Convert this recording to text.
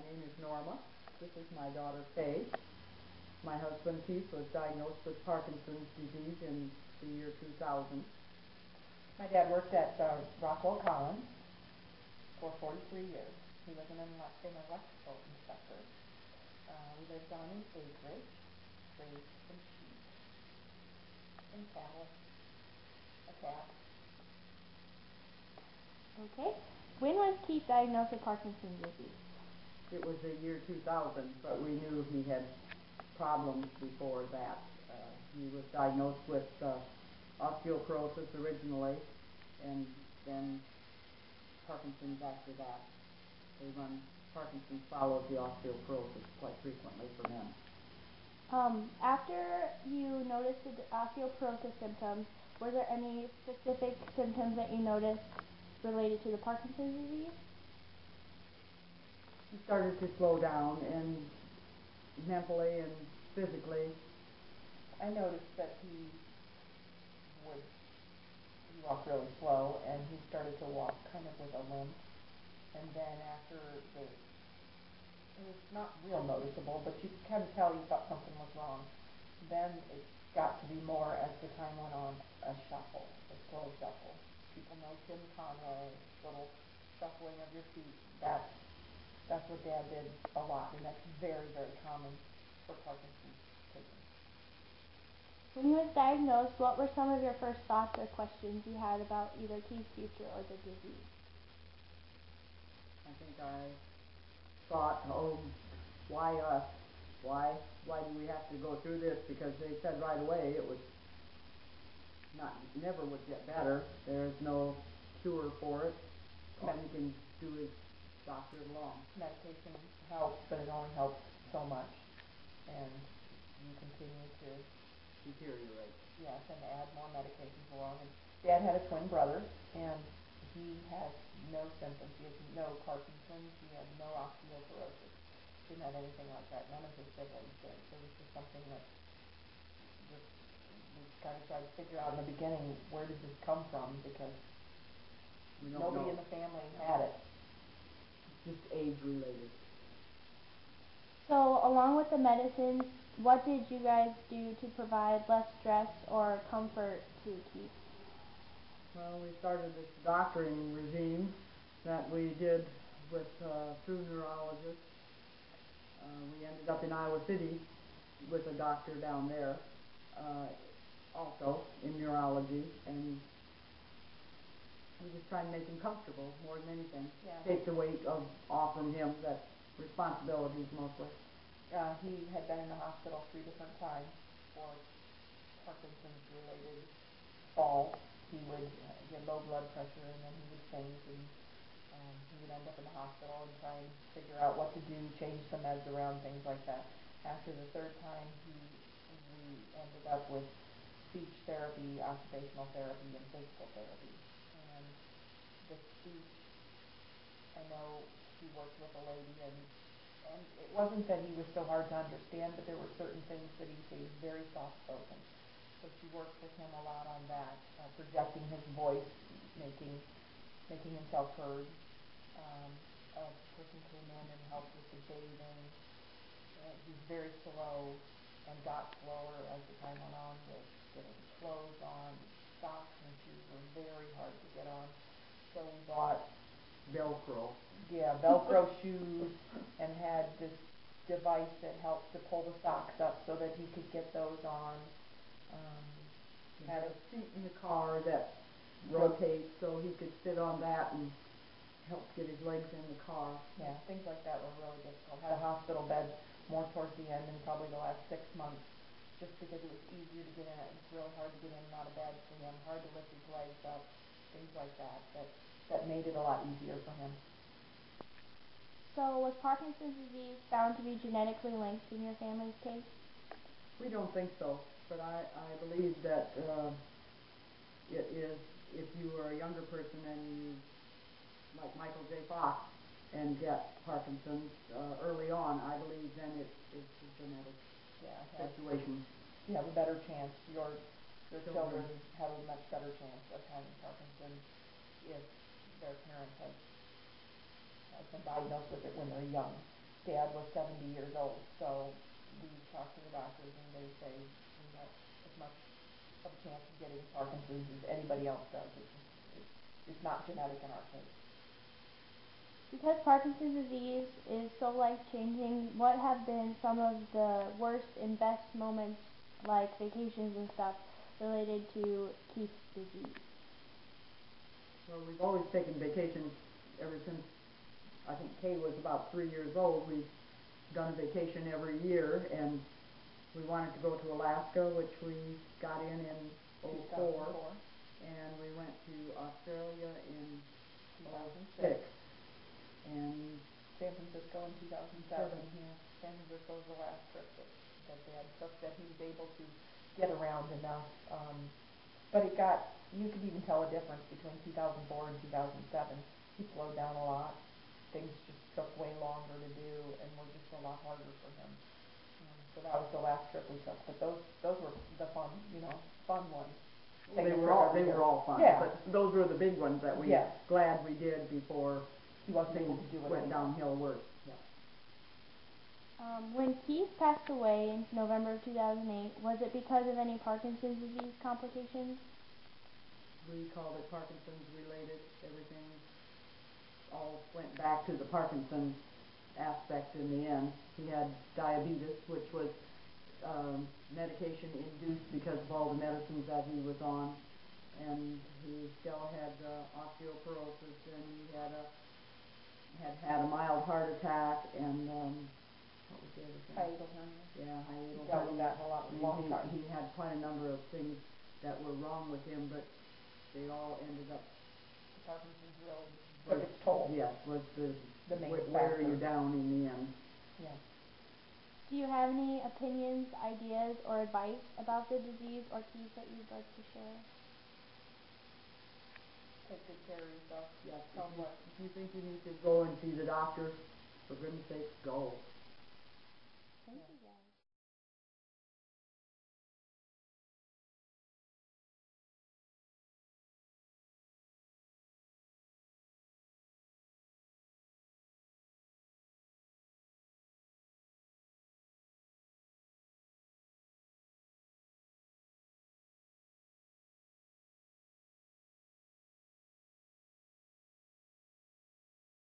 name is Norma. This is my daughter Kay. My husband Keith was diagnosed with Parkinson's disease in the year 2000. My dad worked at Rockwell Collins for 43 years. He was an electrical inspector. We lived on an acreage, raised some sheep, some cattle, a cat. Okay. When was Keith diagnosed with Parkinson's disease? It was the year 2000, but we knew he had problems before that. He was diagnosed with osteoporosis originally, and then Parkinson's after that. Parkinson's follows the osteoporosis quite frequently for men. After you noticed the osteoporosis symptoms, were there any specific symptoms that you noticed related to the Parkinson's disease? He started to slow down, and mentally and physically. I noticed that he walked really slow, and he started to walk kind of with a limp. And then after it was not real noticeable, but you could kind of tell you thought something was wrong. Then it got to be more, as the time went on, a shuffle, a slow shuffle. People know Tim Conway, little shuffling of your feet. That's what Dad did a lot, and that's very, very common for Parkinson's patients. When he was diagnosed, what were some of your first thoughts or questions you had about either Keith's future or the disease? I think I thought, why us? Why do we have to go through this? Because they said right away it was never would get better. There's no cure for it. All you can do is doctor it along. Medication helps, but it only helps so much, and you continue to deteriorate. Yes, and add more medications along. And Dad had a twin brother, and he had no symptoms. He had no Parkinson's. He had no osteoporosis. Didn't have anything like that. None of his siblings did. So it was just something that we kind of tried to figure out in the beginning, where did this come from? Because nobody in the family had it. Just age-related. So, along with the medicines, what did you guys do to provide less stress or comfort to Keith? Well, we started this doctoring regime that we did with through neurologists. We ended up in Iowa City with a doctor down there, also in neurology, and we just try and make him comfortable more than anything. Yeah. Take the weight off from him, that responsibilities mostly. He had been in the hospital 3 different times for Parkinson's related falls. He had low blood pressure, and then he would faint, and he would end up in the hospital and try and figure out what to do, change the meds around, things like that. After the 3rd time, we ended up with speech therapy, occupational therapy, and physical therapy. And the speech, I know he worked with a lady, and it wasn't that he was so hard to understand, but there were certain things that he said. He was very soft-spoken. So she worked with him a lot on that, projecting his voice, making himself heard. A person came in and helped with the bathing. He was very slow and got slower as the time went on with getting clothes on. Socks and shoes were very hard to get on. So we bought Velcro. Yeah, Velcro shoes, and had this device that helped to pull the socks up so that he could get those on. Had a seat in the car that rotates so he could sit on that and help get his legs in the car. Yeah, things like that were really difficult. Had a hospital bed more towards the end, and probably the last 6 months, just because it was easier to get in. It was really hard to get in and out of bed for him, hard to lift his legs up, things like that made it a lot easier for him. So, was Parkinson's disease found to be genetically linked in your family's case? We don't think so, but I believe that it is, if you are a younger person and you, like Michael J. Fox, and get Parkinson's early on, I believe then it's a genetic situation. You have a better chance. Your children have a much better chance of having Parkinson's if their parents have been diagnosed with it when they're young. Dad was 70 years old, so we talked to the doctors and they say we have as much of a chance of getting Parkinson's as anybody else does. It's not genetic in our case. Because Parkinson's disease is so life-changing, what have been some of the worst and best moments, like vacations and stuff, related to Keith's disease? Well, we've always taken vacations ever since, I think Kay was about 3 years old. We've done a vacation every year, and we wanted to go to Alaska, which we got in 2004, and we went to Australia in 2006, and San Francisco in 2007. Yeah, San Francisco was the last trip that Dad took that he was able to get around enough. But you could even tell a difference between 2004 and 2007. He slowed down a lot. Things just took way longer to do and were just a lot harder for him. So that was the last trip we took. But those were the fun ones. They were all fun. Yeah. But those were the big ones that we glad we did before he wasn't able to do it. Went downhill worse. Yeah. When Keith passed away in November of 2008, was it because of any Parkinson's disease complications? We called it Parkinson's related. Everything all went back to the Parkinson aspect in the end. He had diabetes, which was medication induced because of all the medicines that he was on, and he still had osteoporosis, and he had a mild heart attack, and what was the other thing? Hiatal hernia. Yeah, hiatal dealt with hernia. that a long time. He had quite a number of things that were wrong with him, but they all ended up. Parkinson's really took its toll. Yes, was the main wear factor. you down in the end. Yeah. Do you have any opinions, ideas, or advice about the disease or Keith that you'd like to share? Take good care of yourself. Yes. If you think you need to go and see the doctor, for goodness sake, go.